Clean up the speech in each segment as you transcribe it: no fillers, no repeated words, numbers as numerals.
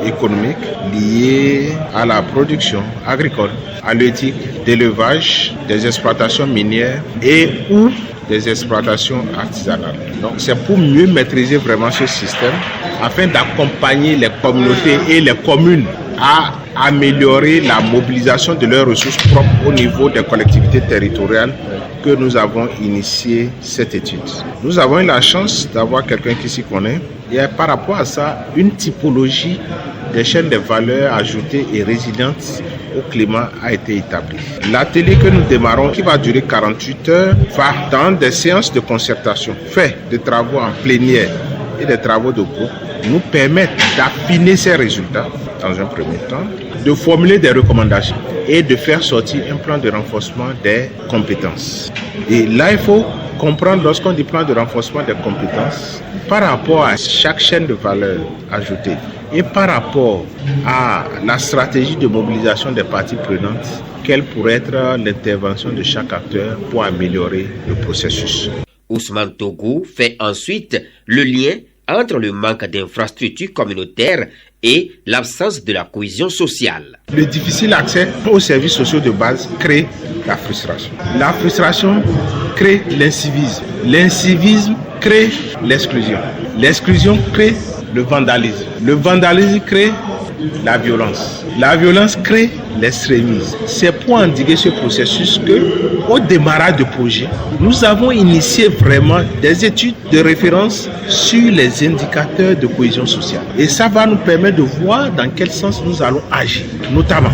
économiques liées à la production agricole, à l'éthique d'élevage, des exploitations minières et ou des exploitations artisanales. Donc c'est pour mieux maîtriser vraiment ce système afin d'accompagner les communautés et les communes à améliorer la mobilisation de leurs ressources propres au niveau des collectivités territoriales que nous avons initié cette étude. Nous avons eu la chance d'avoir quelqu'un qui s'y connaît et par rapport à ça, une typologie des chaînes de valeur ajoutées et résilientes au climat a été établie. L'atelier que nous démarrons, qui va durer 48 heures, va dans des séances de concertation, fait de travaux en plénière et des travaux de groupe, nous permettent d'affiner ces résultats dans un premier temps, de formuler des recommandations et de faire sortir un plan de renforcement des compétences. Et là, il faut comprendre, lorsqu'on dit plan de renforcement des compétences, par rapport à chaque chaîne de valeur ajoutée et par rapport à la stratégie de mobilisation des parties prenantes, quelle pourrait être l'intervention de chaque acteur pour améliorer le processus. Ousmane Togo fait ensuite le lien entre le manque d'infrastructures communautaires et l'absence de la cohésion sociale. Le difficile accès aux services sociaux de base crée la frustration. La frustration crée l'incivisme. L'incivisme crée l'exclusion. L'exclusion crée le vandalisme. Le vandalisme crée la violence. La violence crée l'extrémisme. C'est pour endiguer ce processus que, au démarrage de projet, nous avons initié vraiment des études de référence sur les indicateurs de cohésion sociale. Et ça va nous permettre de voir dans quel sens nous allons agir, notamment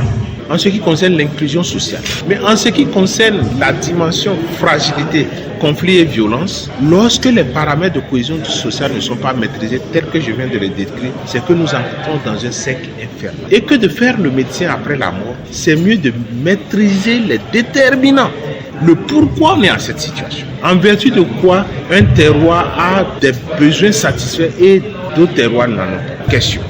en ce qui concerne l'inclusion sociale. Mais en ce qui concerne la dimension fragilité, conflit et violence, lorsque les paramètres de cohésion sociale ne sont pas maîtrisés tels que je viens de les décrire, c'est que nous entrons dans un cercle infernal. Et que de faire le médecin après la mort, c'est mieux de maîtriser les déterminants. Le pourquoi on est en cette situation. En vertu de quoi un terroir a des besoins satisfaits et d'autres terroirs n'en ont pas. Question.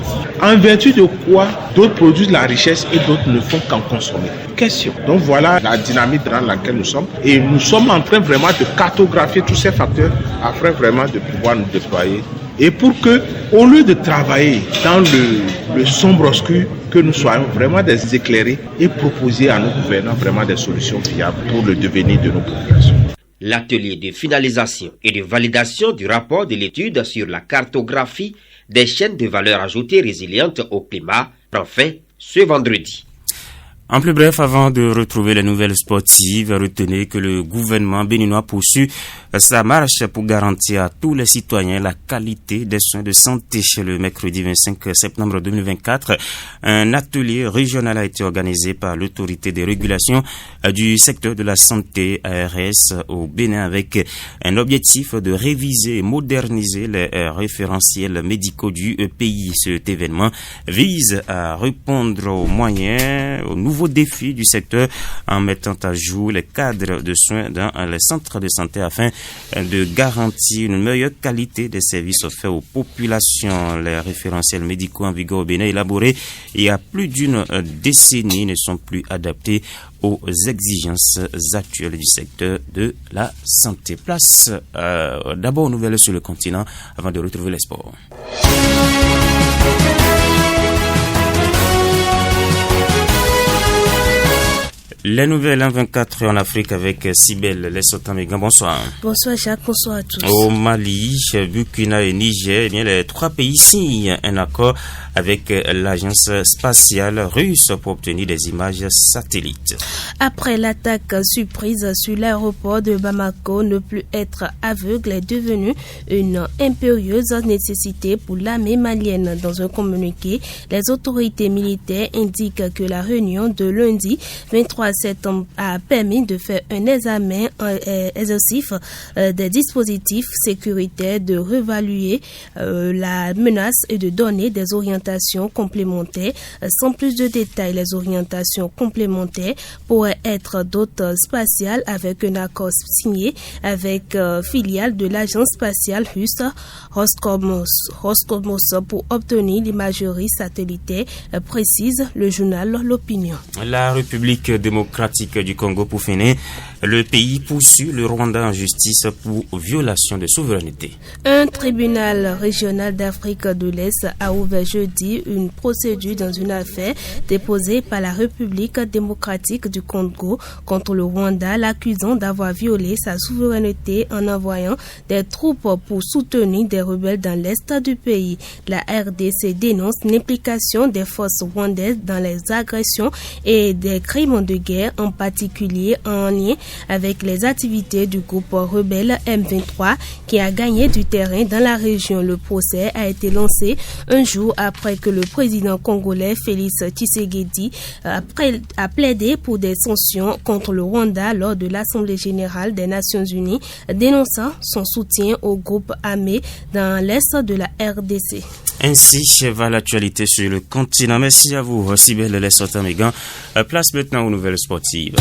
En vertu de quoi d'autres produisent la richesse et d'autres ne font qu'en consommer. Question. Donc voilà la dynamique dans laquelle nous sommes. Et nous sommes en train vraiment de cartographier tous ces facteurs afin vraiment de pouvoir nous déployer. Et pour que, au lieu de travailler dans le sombre obscur, que nous soyons vraiment des éclairés et proposer à nos gouvernants vraiment des solutions viables pour le devenir de nos populations. L'atelier de finalisation et de validation du rapport de l'étude sur la cartographie des chaînes de valeur ajoutée résilientes au climat prend fin ce vendredi. En plus bref, avant de retrouver les nouvelles sportives, retenez que le gouvernement béninois poursuit sa marche pour garantir à tous les citoyens la qualité des soins de santé. Le mercredi 25 septembre 2024, un atelier régional a été organisé par l'autorité de régulation du secteur de la santé ARS au Bénin avec un objectif de réviser et moderniser les référentiels médicaux du pays. Cet événement vise à répondre aux moyens, aux nouveaux défis du secteur en mettant à jour les cadres de soins dans les centres de santé afin de garantir une meilleure qualité des services offerts aux populations. Les référentiels médicaux en vigueur au Bénin élaborés il y a plus d'une décennie ne sont plus adaptés aux exigences actuelles du secteur de la santé. Place d'abord aux nouvelles sur le continent avant de retrouver les sports. Les nouvelles en 24 en Afrique avec Sibel Lesotamigan. Bonsoir. Bonsoir Jacques, bonsoir à tous. Au Mali, Burkina et Niger, les trois pays signent un accord avec l'agence spatiale russe pour obtenir des images satellites. Après l'attaque surprise sur l'aéroport de Bamako, ne plus être aveugle est devenu une impérieuse nécessité pour l'armée malienne. Dans un communiqué, les autorités militaires indiquent que la réunion de lundi 23 septembre a permis de faire un examen exhaustif des dispositifs sécuritaires, de réévaluer la menace et de donner des orientations complémentaires. Sans plus de détails, les orientations complémentaires pourraient être d'autres spatiales avec un accord signé avec filiale de l'agence spatiale russe Roscosmos pour obtenir l'imagerie satellitaire, précise le journal L'Opinion. La République démocratique du Congo pour finir, le pays poursuit le Rwanda en justice pour violation de souveraineté. Un tribunal régional d'Afrique de l'Est a ouvert jeudi jeudi une procédure dans une affaire déposée par la République démocratique du Congo contre le Rwanda, l'accusant d'avoir violé sa souveraineté en envoyant des troupes pour soutenir des rebelles dans l'est du pays. La RDC dénonce l'implication des forces rwandaises dans les agressions et des crimes de guerre, en particulier en lien avec les activités du groupe rebelle M23 qui a gagné du terrain dans la région. Le procès a été lancé un jour après que le président congolais Félix Tshisekedi a plaidé pour des sanctions contre le Rwanda lors de l'Assemblée générale des Nations unies, dénonçant son soutien au groupe armé dans l'est de la RDC. Ainsi va l'actualité sur le continent. Merci à vous, Sibelle Lessota-Mégan. Place maintenant aux nouvelles sportives.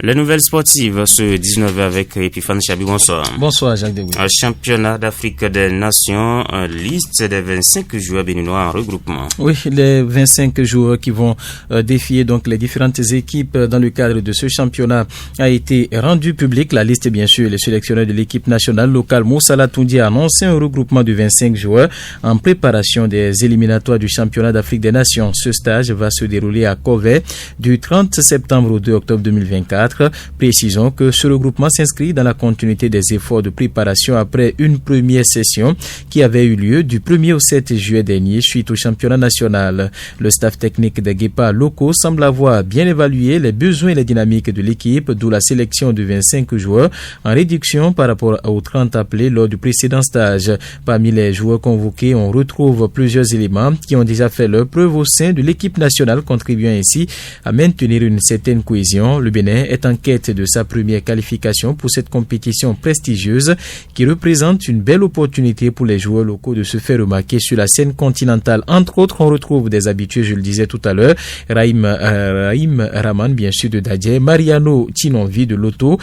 Les nouvelles sportives ce 19 avec Epiphane Chabi, bonsoir. Bonsoir Jacques Degouy. Championnat d'Afrique des Nations, liste des 25 joueurs béninois en regroupement. Oui, les 25 joueurs qui vont défier donc les différentes équipes dans le cadre de ce championnat a été rendue publique. La liste, bien sûr, le sélectionneur de l'équipe nationale locale Moussa Latoundi a annoncé un regroupement de 25 joueurs en préparation des éliminatoires du championnat d'Afrique des Nations. Ce stage va se dérouler à Kové du 30 septembre au 2 octobre 2024. Précisons que ce regroupement s'inscrit dans la continuité des efforts de préparation après une première session qui avait eu lieu du 1er au 7 juillet dernier suite au championnat national. Le staff technique des Guépards locaux semble avoir bien évalué les besoins et les dynamiques de l'équipe, d'où la sélection de 25 joueurs en réduction par rapport aux 30 appelés lors du précédent stage. Parmi les joueurs convoqués, on retrouve plusieurs éléments qui ont déjà fait leur preuve au sein de l'équipe nationale, contribuant ainsi à maintenir une certaine cohésion. Le Bénin est en quête de sa première qualification pour cette compétition prestigieuse qui représente une belle opportunité pour les joueurs locaux de se faire remarquer sur la scène continentale. Entre autres, on retrouve des habitués, je le disais tout à l'heure, Raïm Raman, bien sûr, de Dadje, Mariano Tinonvi de Loto,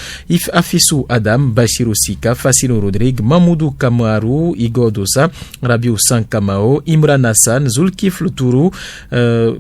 Afissou Adam, Bachir Sika, Fassino Rodrigue, Mamoudou Kamaru, Igor Dossa, Rabiou Sankamao, Imran Hassan, Zulkif Lutourou,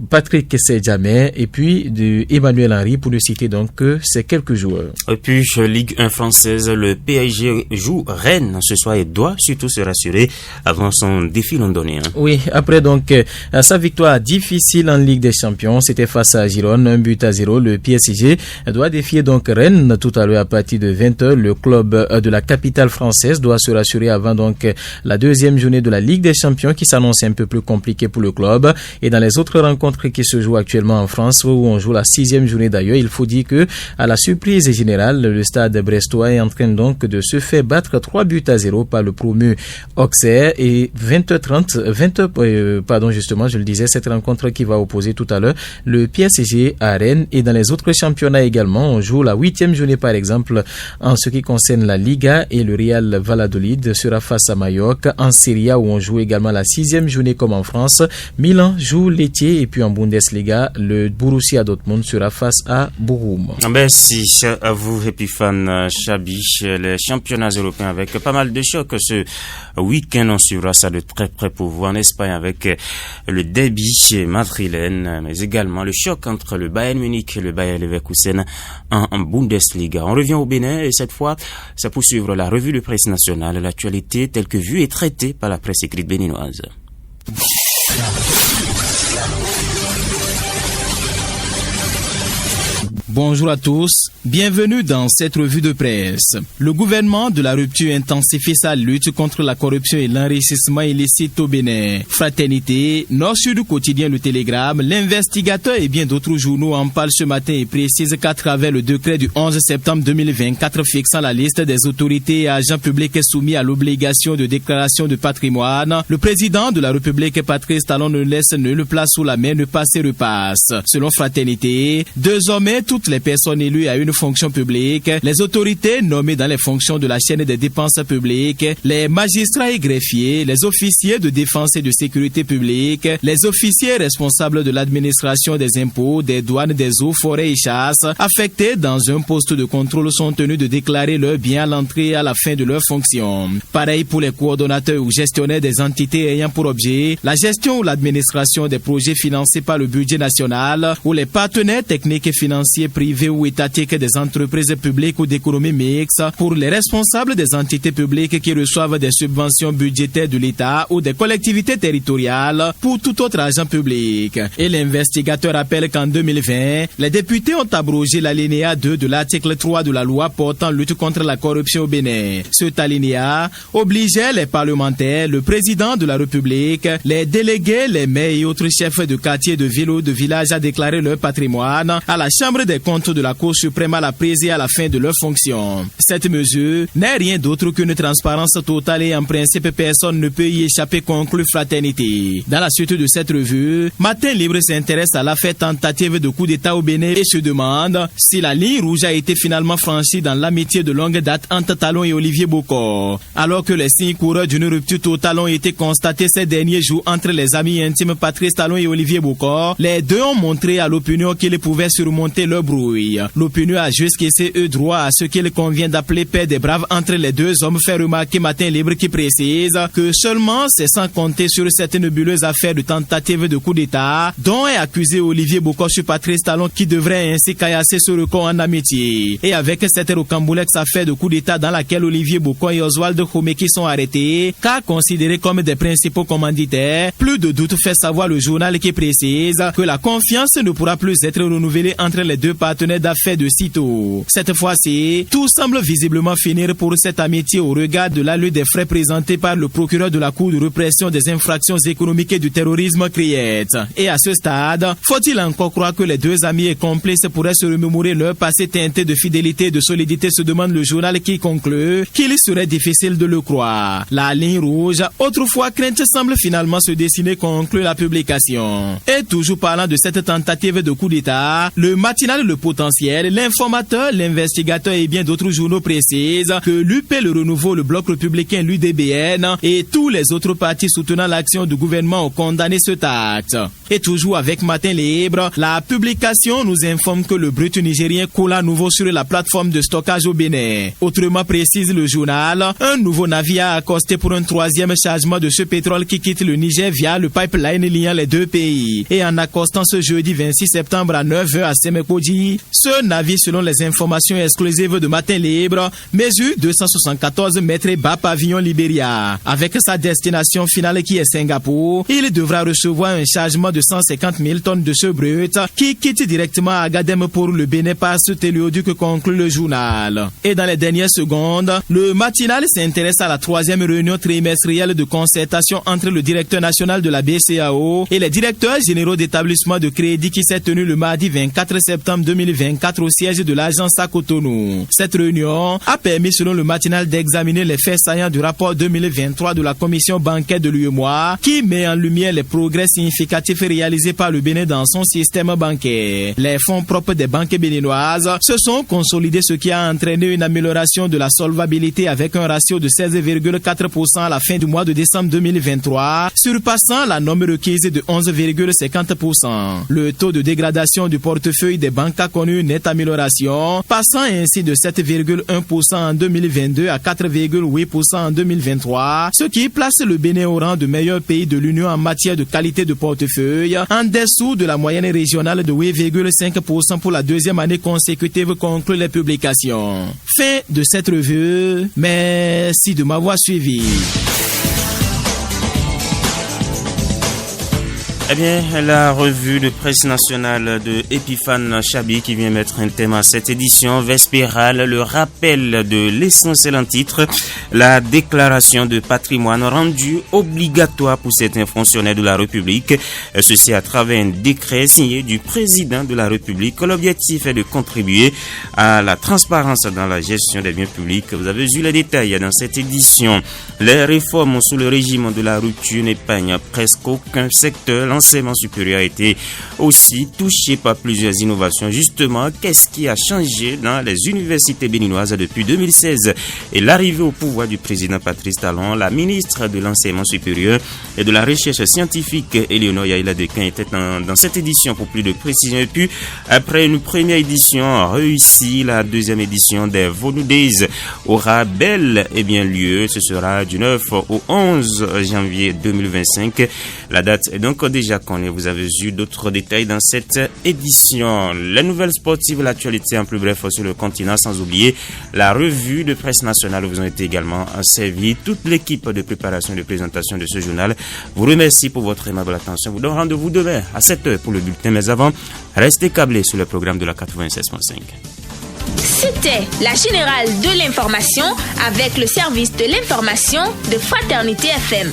Patrick Kessedjamé et puis de Emmanuel Henry, pour ne citer donc que ces quelques joueurs. Et puis, Ligue 1 française, le PSG joue Rennes ce soir et doit surtout se rassurer avant son défi londonien. Oui, après donc sa victoire difficile en Ligue des Champions, c'était face à Girone, 1-0. Le PSG doit défier donc Rennes tout à l'heure à partir de 20h. Le club de la capitale française doit se rassurer avant donc la deuxième journée de la Ligue des Champions qui s'annonce un peu plus compliquée pour le club. Et dans les autres rencontres qui se jouent actuellement en France, où on joue la 6e journée d'ailleurs, il faut dire que à la surprise générale, le stade brestois est en train donc de se faire battre 3-0 par le promu Auxerre. Et 20h30, justement, je le disais, cette rencontre qui va opposer tout à l'heure le PSG à Rennes. Et dans les autres championnats également, on joue la 8e journée par exemple en ce qui concerne la Liga, et le Real Valladolid sera face à Mallorca. En Serie A, où on joue également la 6e journée comme en France, Milan joue Lecce, et puis en Bundesliga, le Borussia Dortmund sera face à Bochum. Merci à vous, Epiphane Chabi. Les championnats européens avec pas mal de chocs ce week-end. On suivra ça de très près pour vous en Espagne avec le derby madrilène, mais également le choc entre le Bayern Munich et le Bayer Leverkusen en Bundesliga. On revient au Bénin et cette fois, ça pour suivre la revue de presse nationale, l'actualité telle que vue et traitée par la presse écrite béninoise. Bonjour à tous, bienvenue dans cette revue de presse. Le gouvernement de la rupture intensifie sa lutte contre la corruption et l'enrichissement illicite au Bénin. Fraternité, Nord-Sud quotidien Le Télégramme, L'Investigateur et bien d'autres journaux en parlent ce matin et précisent qu'à travers le décret du 11 septembre 2024 fixant la liste des autorités et agents publics soumis à l'obligation de déclaration de patrimoine, le président de la République Patrice Talon ne laisse nulle place sous la main, ne passe et repasse. Selon Fraternité, désormais toutes les personnes élues à une fonction publique, les autorités nommées dans les fonctions de la chaîne des dépenses publiques, les magistrats et greffiers, les officiers de défense et de sécurité publique, les officiers responsables de l'administration des impôts, des douanes, des eaux, forêts et chasses, affectés dans un poste de contrôle sont tenus de déclarer leurs biens à l'entrée et à la fin de leur fonction. Pareil pour les coordonnateurs ou gestionnaires des entités ayant pour objet la gestion ou l'administration des projets financés par le budget national ou les partenaires techniques et financiers privées ou étatiques des entreprises publiques ou d'économie mixte pour les responsables des entités publiques qui reçoivent des subventions budgétaires de l'État ou des collectivités territoriales pour tout autre agent public. Et l'investigateur rappelle qu'en 2020, les députés ont abrogé l'alinéa 2 de l'article 3 de la loi portant lutte contre la corruption au Bénin. Cet alinéa obligeait les parlementaires, le président de la République, les délégués, les maires et autres chefs de quartier, de ville ou de village à déclarer leur patrimoine à la Chambre des comptes de la Cour suprême à la prise et à la fin de leur fonction. Cette mesure n'est rien d'autre qu'une transparence totale et en principe personne ne peut y échapper, conclut Fraternité. Dans la suite de cette revue, Matin Libre s'intéresse à l'affaire tentative de coup d'État au Bénin et se demande si la ligne rouge a été finalement franchie dans l'amitié de longue date entre Talon et Olivier Bokor. Alors que les signes coureurs d'une rupture totale ont été constatés ces derniers jours entre les amis intimes Patrice Talon et Olivier Bokor, les deux ont montré à l'opinion qu'ils pouvaient surmonter leur brouille. L'opinion a jusqu'ici eu droit à ce qu'il convient d'appeler paix des braves entre les deux hommes, fait remarquer Matin Libre qui précise que seulement c'est sans compter sur cette nébuleuse affaire de tentative de coup d'État dont est accusé Olivier Bokor sur Patrice Talon qui devrait ainsi caillasser ce record en amitié. Et avec cette rocambolesque affaire de coup d'État dans laquelle Olivier Bokor et Oswald Khomeki sont arrêtés, car considérés comme des principaux commanditaires, plus de doute fait savoir le journal qui précise que la confiance ne pourra plus être renouvelée entre les deux partenaires d'affaires de sitôt. Cette fois-ci, tout semble visiblement finir pour cette amitié au regard de la lutte des frais présentés par le procureur de la Cour de répression des infractions économiques et du terrorisme Criette. Et à ce stade, faut-il encore croire que les deux amis et complices pourraient se remémorer leur passé teinté de fidélité et de solidité, se demande le journal qui conclut qu'il serait difficile de le croire. La ligne rouge, autrefois crainte, semble finalement se dessiner, conclut la publication. Et toujours parlant de cette tentative de coup d'État, le matinal Le Potentiel, l'informateur, l'investigateur et bien d'autres journaux précisent que l'UP, le Renouveau, le Bloc républicain, l'UDBN et tous les autres partis soutenant l'action du gouvernement ont condamné cet acte. Et toujours avec Matin Libre, la publication nous informe que le brut nigérien coule à nouveau sur la plateforme de stockage au Bénin. Autrement, précise le journal, un nouveau navire a accosté pour un troisième chargement de ce pétrole qui quitte le Niger via le pipeline liant les deux pays. Et en accostant ce jeudi 26 septembre à 9h à Semekodji, ce navire, selon les informations exclusives de Matin Libre, mesure 274 mètres et bas pavillon Libéria. Avec sa destination finale qui est Singapour, il devra recevoir un chargement de 150 000 tonnes de ce brut qui quitte directement à Agadem pour le Bénin par ce téléoduc, conclut le journal. Et dans les dernières secondes, le matinal s'intéresse à la troisième réunion trimestrielle de concertation entre le directeur national de la BCAO et les directeurs généraux d'établissements de crédit qui s'est tenue le mardi 24 septembre 2024 au siège de l'agence à Cotonou. Cette réunion a permis, selon le matinal, d'examiner les faits saillants du rapport 2023 de la commission bancaire de l'UEMOA qui met en lumière les progrès significatifs réalisés par le Bénin dans son système bancaire. Les fonds propres des banques béninoises se sont consolidés, ce qui a entraîné une amélioration de la solvabilité avec un ratio de 16,4% à la fin du mois de décembre 2023, surpassant la norme requise de 11,50%. Le taux de dégradation du portefeuille des banques a connu une nette amélioration, passant ainsi de 7,1% en 2022 à 4,8% en 2023, ce qui place le Bénin au rang de meilleur pays de l'Union en matière de qualité de portefeuille, en dessous de la moyenne régionale de 8,5% pour la deuxième année consécutive, conclut les publications. Fin de cette revue. Merci de m'avoir suivi. Eh bien, la revue de presse nationale de Epiphane Chabi qui vient mettre un thème à cette édition vespérale, le rappel de l'essentiel en titre, la déclaration de patrimoine rendue obligatoire pour certains fonctionnaires de la République, ceci à travers un décret signé du président de la République. L'objectif est de contribuer à la transparence dans la gestion des biens publics. Vous avez vu les détails dans cette édition. Les réformes sous le régime de la rupture n'épargnent presque aucun secteur. L'enseignement supérieur a été aussi touché par plusieurs innovations. Justement, qu'est-ce qui a changé dans les universités béninoises depuis 2016 et l'arrivée au pouvoir du président Patrice Talon? La ministre de l'enseignement supérieur et de la recherche scientifique, Éléonore Yaïla Dequin, était dans cette édition pour plus de précision. Et puis, après une première édition réussie, la deuxième édition des Vonu Days aura bel et bien lieu. Ce sera du 9 au 11 janvier 2025. La date est donc déjà déjà connaît. Vous avez eu d'autres détails dans cette édition. Les nouvelles sportives, l'actualité en plus bref sur le continent, sans oublier la revue de presse nationale où vous ont été également servis. Toute l'équipe de préparation et de présentation de ce journal vous remercie pour votre aimable attention. Vous donne rendez-vous demain à 7h pour le bulletin. Mais avant, restez câblés sur le programme de la 96.5. C'était la générale de l'information avec le service de l'information de Fraternité FM.